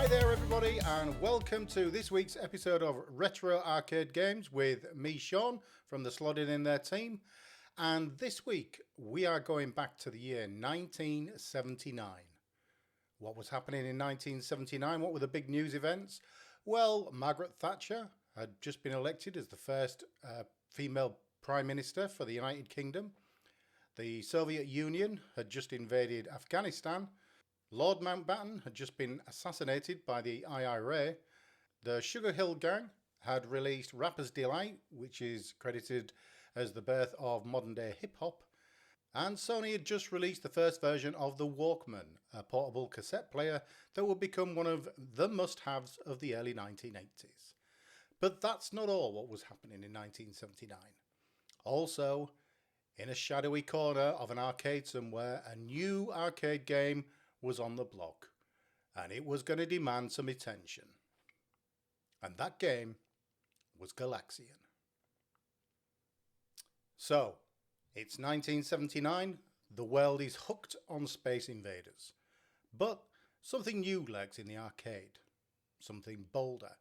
there everybody, and welcome to this week's episode of Retro Arcade Games with me, Sean, from the Slotted In There team. And this week we are going back to the year 1979. What was happening in 1979? What were the big news events? Well, Margaret Thatcher had just been elected as the first female Prime Minister for the United Kingdom. The Soviet Union had just invaded Afghanistan. Lord Mountbatten had just been assassinated by the IRA. The Sugar Hill Gang had released Rapper's Delight, which is credited as the birth of modern-day hip-hop. And Sony had just released the first version of the Walkman, a portable cassette player that would become one of the must-haves of the early 1980s. But that's not all what was happening in 1979. Also, in a shadowy corner of an arcade somewhere, a new arcade game was on the block, and it was going to demand some attention. And that game was Galaxian. So, it's 1979, the world is hooked on Space Invaders. But something new lurks in the arcade. Something bolder,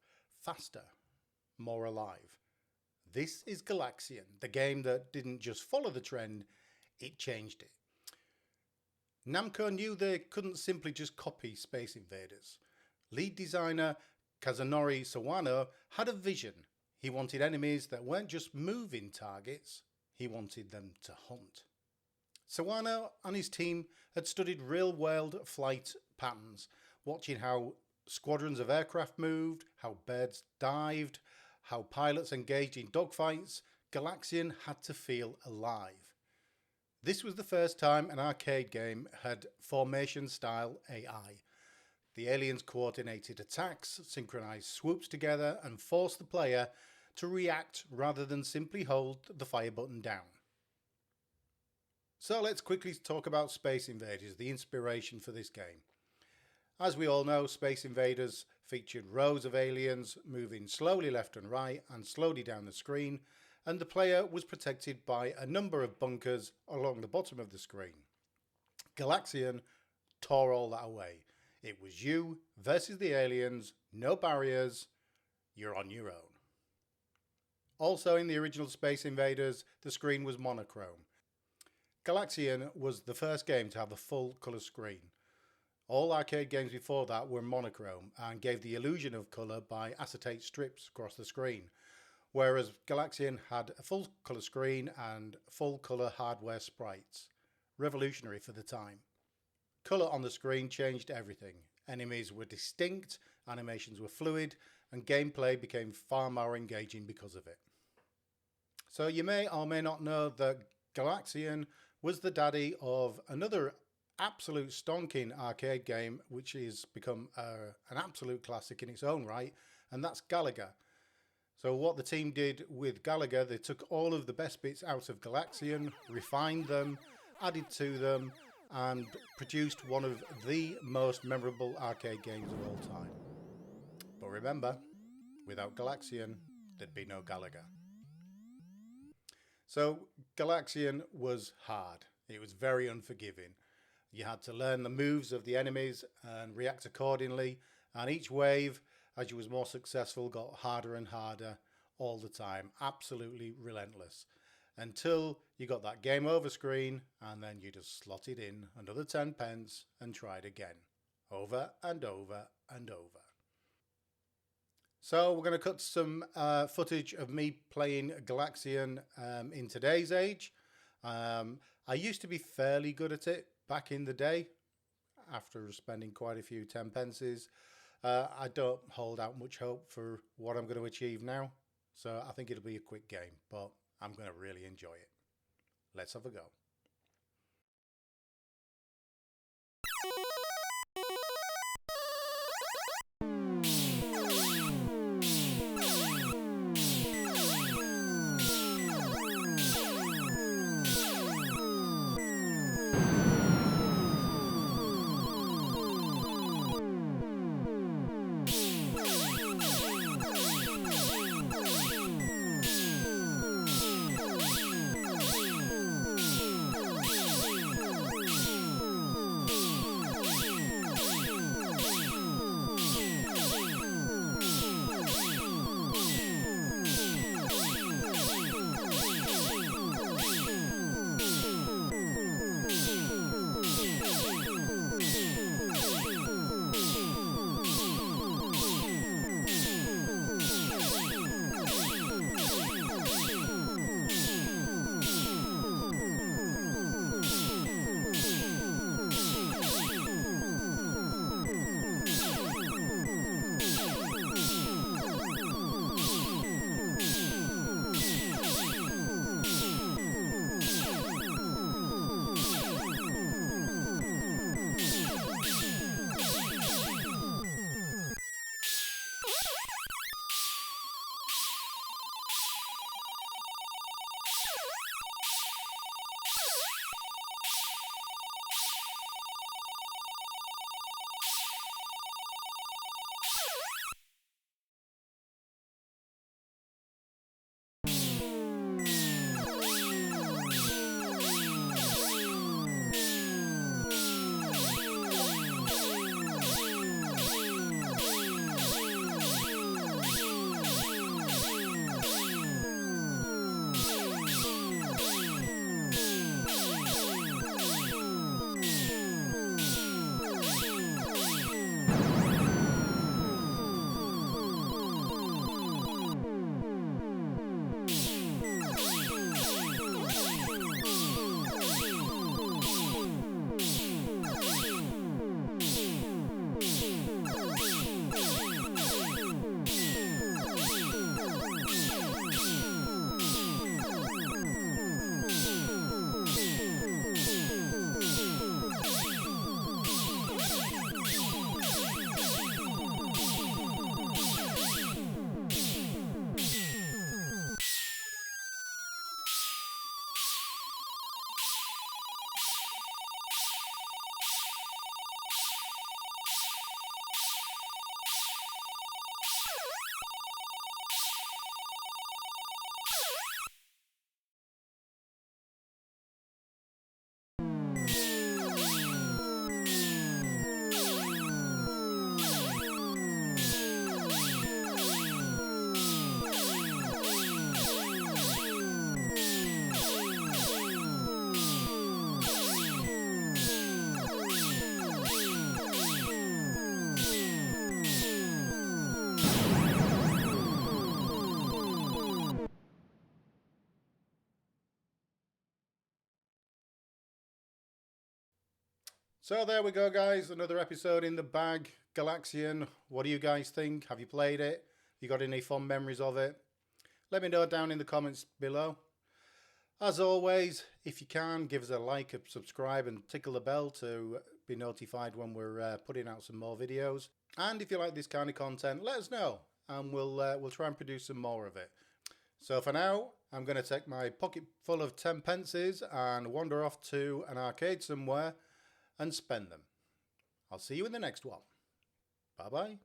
faster, more alive. This is Galaxian, the game that didn't just follow the trend, it changed it. Namco knew they couldn't simply just copy Space Invaders. Lead designer Kazunori Sawano had a vision. He wanted enemies that weren't just moving targets, he wanted them to hunt. Sawano and his team had studied real-world flight patterns, watching how squadrons of aircraft moved, how birds dived, how pilots engaged in dogfights. Galaxian had to feel alive. This was the first time an arcade game had formation-style AI. The aliens coordinated attacks, synchronized swoops together, and forced the player to react rather than simply hold the fire button down. So let's quickly talk about Space Invaders, the inspiration for this game. As we all know, Space Invaders featured rows of aliens moving slowly left and right and slowly down the screen, and the player was protected by a number of bunkers along the bottom of the screen. Galaxian tore all that away. It was you versus the aliens, no barriers, you're on your own. Also in the original Space Invaders, the screen was monochrome. Galaxian was the first game to have a full colour screen. All arcade games before that were monochrome and gave the illusion of colour by acetate strips across the screen, whereas Galaxian had a full colour screen and full colour hardware sprites. Revolutionary for the time. Colour on the screen changed everything. Enemies were distinct, animations were fluid, and gameplay became far more engaging because of it. So you may or may not know that Galaxian was the daddy of another absolute stonking arcade game which has become an absolute classic in its own right, and that's Galaga. So what the team did with Galaga, they took all of the best bits out of Galaxian, refined them, added to them, and produced one of the most memorable arcade games of all time. But remember, without Galaxian, there'd be no Galaga. So Galaxian was hard. It was very unforgiving. You had to learn the moves of the enemies and react accordingly, and each wave, as you was more successful, got harder and harder all the time. Absolutely relentless. Until you got that game over screen, and then you just slotted in another 10 pence and tried again. Over and over and over. So we're going to cut some footage of me playing Galaxian in today's age. I used to be fairly good at it back in the day, after spending quite a few 10 pences. I don't hold out much hope for what I'm going to achieve now, so I think it'll be a quick game, but I'm going to really enjoy it. Let's have a go. So there we go, guys. Another episode in the bag. Galaxian, what do you guys think? Have you played it? You got any fond memories of it? Let me know down in the comments below. As always, if you can, give us a like, a subscribe and tickle the bell to be notified when we're putting out some more videos. And if you like this kind of content, let us know and we'll try and produce some more of it. So for now, I'm going to take my pocket full of 10 pences and wander off to an arcade somewhere and spend them. I'll see you in the next one. Bye bye.